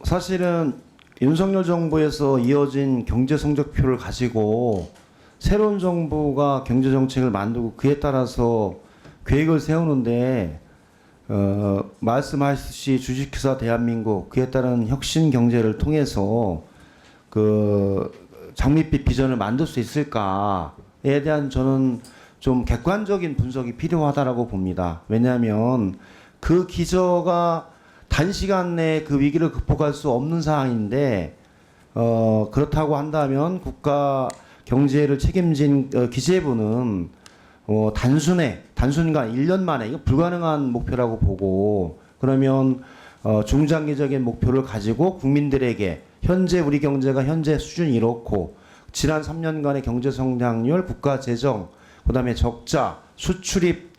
사실은 윤석열 정부에서 이어진 경제 성적표를 가지고 새로운 정부가 경제 정책을 만들고 그에 따라서 계획을 세우는데 말씀하셨듯이 주식회사 대한민국 그에 따른 혁신 경제를 통해서 그 장밋빛 비전을 만들 수 있을까에 대한 저는 좀 객관적인 분석이 필요하다라고 봅니다. 왜냐하면 그 기저가 단시간 내에 그 위기를 극복할 수 없는 상황인데 그렇다고 한다면 국가 경제를 책임진 기재부는 단순간 1년 만에 이거 불가능한 목표라고 보고 그러면 중장기적인 목표를 가지고 국민들에게 현재 우리 경제가 현재 수준이 이렇고 지난 3년간의 경제 성장률, 국가 재정, 그다음에 적자, 수출입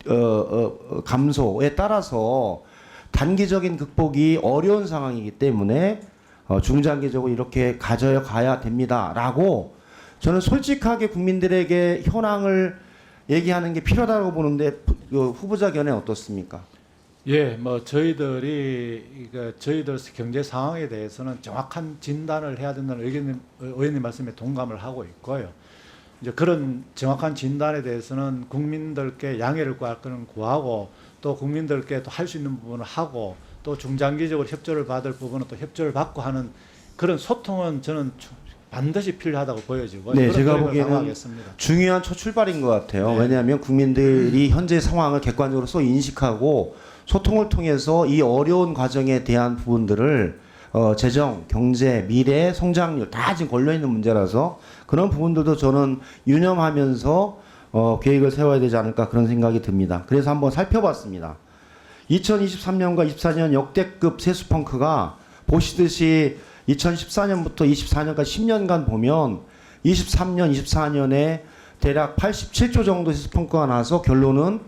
감소에 따라서 단기적인 극복이 어려운 상황이기 때문에 중장기적으로 이렇게 가져가야 됩니다라고 저는 솔직하게 국민들에게 현황을 얘기하는 게 필요하다고 보는데 후보자 견해 어떻습니까? 예, 뭐 저희들이 저희들 경제 상황에 대해서는 정확한 진단을 해야 된다는 의원님 말씀에 동감을 하고 있고요. 이제 그런 정확한 진단에 대해서는 국민들께 양해를 구할 거는 구하고 또 국민들께 또 할 수 있는 부분을 하고 또 중장기적으로 협조를 받을 부분은 또 협조를 받고 하는 그런 소통은 저는 반드시 필요하다고 보여지고 네, 제가 보기에는 강화하겠습니다. 중요한 첫 출발인 것 같아요. 네. 왜냐하면 국민들이 현재 상황을 객관적으로 인식하고 소통을 통해서 이 어려운 과정에 대한 부분들을 재정, 경제, 미래, 성장률 다 지금 걸려있는 문제라서 그런 부분들도 저는 유념하면서 계획을 세워야 되지 않을까 그런 생각이 듭니다. 그래서 한번 살펴봤습니다. 2023년과 24년 역대급 세수 펑크가 보시듯이 2014년부터 24년까지 10년간 보면 23년, 24년에 대략 87조 정도 세수 펑크가 나서 결론은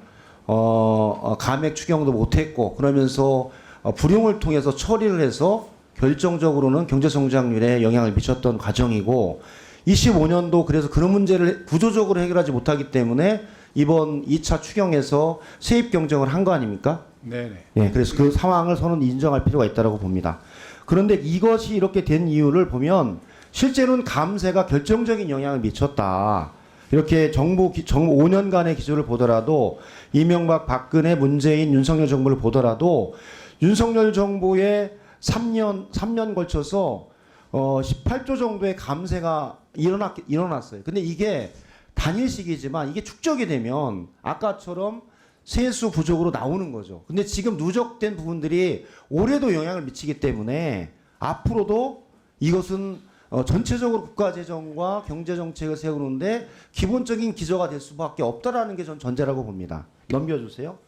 감액 추경도 못했고 그러면서 불용을 통해서 처리를 해서 결정적으로는 경제 성장률에 영향을 미쳤던 과정이고 25년도 그래서 그런 문제를 구조적으로 해결하지 못하기 때문에 이번 2차 추경에서 세입 경정을 한 거 아닙니까? 네네. 네, 그래서 그 상황을 저는 인정할 필요가 있다고 봅니다. 그런데 이것이 이렇게 된 이유를 보면 실제로는 감세가 결정적인 영향을 미쳤다. 이렇게 정부 5년간의 기조를 보더라도 이명박, 박근혜, 문재인, 윤석열 정부를 보더라도 윤석열 정부의 3년 걸쳐서 18조 정도의 감세가 일어났어요. 근데 이게 단일식이지만 이게 축적이 되면 아까처럼 세수 부족으로 나오는 거죠. 근데 지금 누적된 부분들이 올해도 영향을 미치기 때문에 앞으로도 이것은 전체적으로 국가재정과 경제정책을 세우는데 기본적인 기저가 될 수밖에 없다라는 게 전 전제라고 봅니다. 넘겨주세요.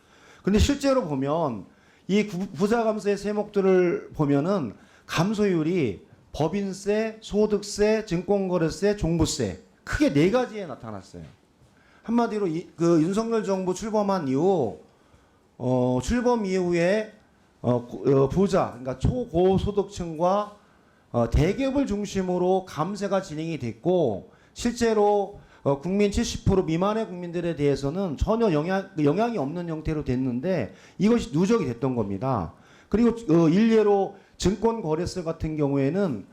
근데 실제로 보면 이 부자감세 세목들을 보면은 감소율이 법인세, 소득세, 증권거래세, 종부세 크게 네 가지에 나타났어요. 한마디로 그 윤석열 정부 출범한 이후 출범 이후에 부자 그러니까 초고소득층과 대기업을 중심으로 감세가 진행이 됐고 실제로 국민 70% 미만의 국민들에 대해서는 전혀 영향이 없는 형태로 됐는데 이것이 누적이 됐던 겁니다. 그리고 일례로 증권거래세 같은 경우에는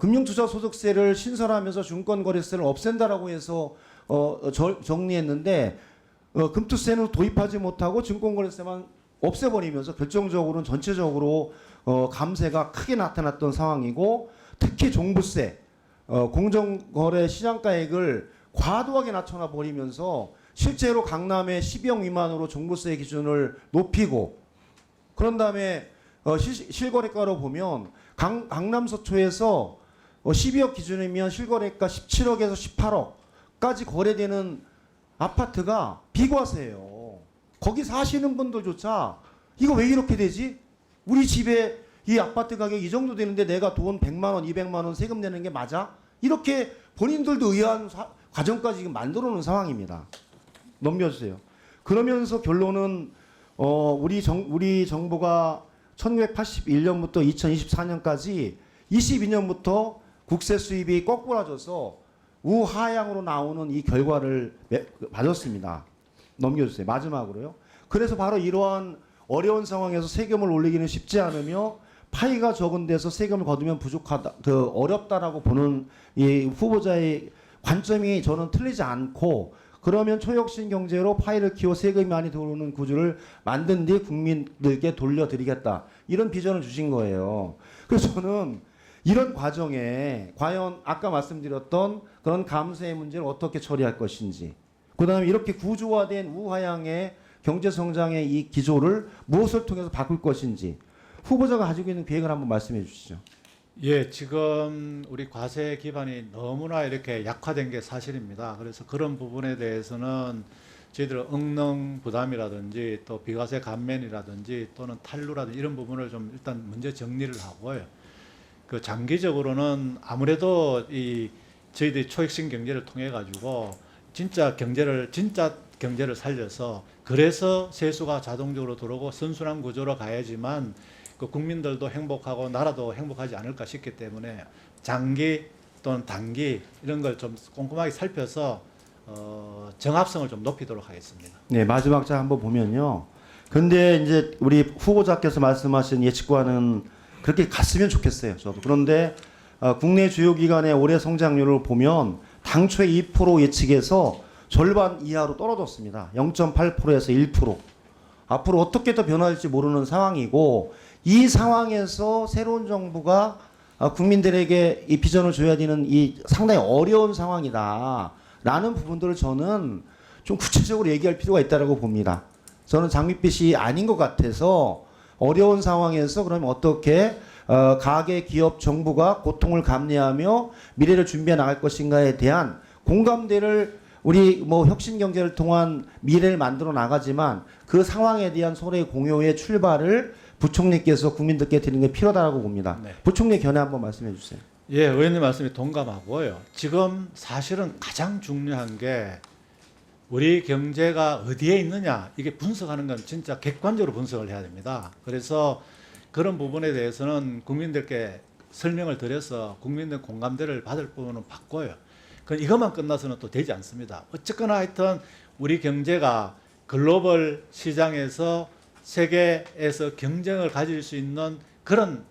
금융투자소득세를 신설하면서 증권거래세를 없앤다라고 해서 정리했는데 금투세는 도입하지 못하고 증권거래세만 없애버리면서 결정적으로는 전체적으로 감세가 크게 나타났던 상황이고 특히 종부세 공정거래 시장가액을 과도하게 낮춰놔 버리면서 실제로 강남의 12억 미만으로 종부세 기준을 높이고 그런 다음에 실거래가로 보면 강남 서초에서 12억 기준이면 실거래가 17억에서 18억까지 거래되는 아파트가 비과세예요. 거기 사시는 분들조차 이거 왜 이렇게 되지? 우리 집에 이 아파트 가격이 이 정도 되는데 내가 돈 100만 원, 200만 원 세금 내는 게 맞아? 이렇게 본인들도 의아한 과정까지 지금 만들어 놓은 상황입니다. 넘겨주세요. 그러면서 결론은 우리 정부가 1981년부터 2024년까지 22년부터 국세 수입이 거꾸라져서 우하향으로 나오는 이 결과를 맞았습니다. 넘겨주세요. 마지막으로요. 그래서 바로 이러한 어려운 상황에서 세금을 올리기는 쉽지 않으며 파이가 적은 데서 세금을 거두면 부족하다, 어렵다라고 보는 이 후보자의 관점이 저는 틀리지 않고, 그러면 초혁신 경제로 파이를 키워 세금이 많이 들어오는 구조를 만든 뒤 국민들께 돌려드리겠다, 이런 비전을 주신 거예요. 그래서 저는 이런 과정에 과연 아까 말씀드렸던 그런 감세의 문제를 어떻게 처리할 것인지, 그다음에 이렇게 구조화된 우하향의 경제 성장의 이 기조를 무엇을 통해서 바꿀 것인지 후보자가 가지고 있는 계획을 한번 말씀해 주시죠. 예, 지금 우리 과세 기반이 너무나 이렇게 약화된 게 사실입니다. 그래서 그런 부분에 대해서는 저희들 응능 부담이라든지 또 비과세 감면이라든지 또는 탈루라든지 이런 부분을 좀 일단 문제 정리를 하고요. 그 장기적으로는 아무래도 이 저희들이 초혁신 경제를 통해 가지고 진짜 경제를 살려서, 그래서 세수가 자동적으로 들어오고 선순환 구조로 가야지만 그 국민들도 행복하고 나라도 행복하지 않을까 싶기 때문에 장기 또는 단기 이런 걸 좀 꼼꼼하게 살펴서 정합성을 좀 높이도록 하겠습니다. 네, 마지막 장 한번 보면요. 근데 이제 우리 후보자께서 말씀하신 예측과는 그렇게 갔으면 좋겠어요, 저도. 그런데 국내 주요 기관의 올해 성장률을 보면 당초에 2% 예측에서 절반 이하로 떨어졌습니다. 0.8%에서 1%. 앞으로 어떻게 더 변화할지 모르는 상황이고, 이 상황에서 새로운 정부가 국민들에게 이 비전을 줘야 되는 이 상당히 어려운 상황이다라는 부분들을 저는 좀 구체적으로 얘기할 필요가 있다고 봅니다. 저는 장밋빛이 아닌 것 같아서, 어려운 상황에서 그러면 어떻게 가계, 기업, 정부가 고통을 감내하며 미래를 준비해 나갈 것인가에 대한 공감대를, 우리 뭐 혁신 경제를 통한 미래를 만들어 나가지만 그 상황에 대한 서로의 공유의 출발을 부총리께서 국민들께 드리는 게 필요하다고 봅니다. 네. 부총리 견해 한번 말씀해 주세요. 예, 의원님 말씀에 동감하고요. 지금 사실은 가장 중요한 게 우리 경제가 어디에 있느냐, 이게 분석하는 건 진짜 객관적으로 분석을 해야 됩니다. 그래서 그런 부분에 대해서는 국민들께 설명을 드려서 국민들 공감대를 받을 부분은 받고요. 이것만 끝나서는 또 되지 않습니다. 어쨌거나 하여튼 우리 경제가 글로벌 시장에서 세계에서 경쟁을 가질 수 있는 그런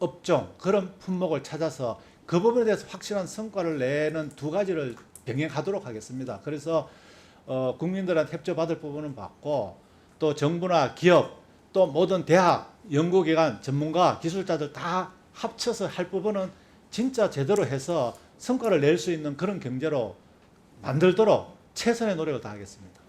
업종, 그런 품목을 찾아서 그 부분에 대해서 확실한 성과를 내는 두 가지를 병행하도록 하겠습니다. 그래서 국민들한테 협조받을 부분은 받고, 또 정부나 기업, 또 모든 대학, 연구기관, 전문가, 기술자들 다 합쳐서 할 부분은 진짜 제대로 해서 성과를 낼 수 있는 그런 경제로 만들도록 최선의 노력을 다하겠습니다.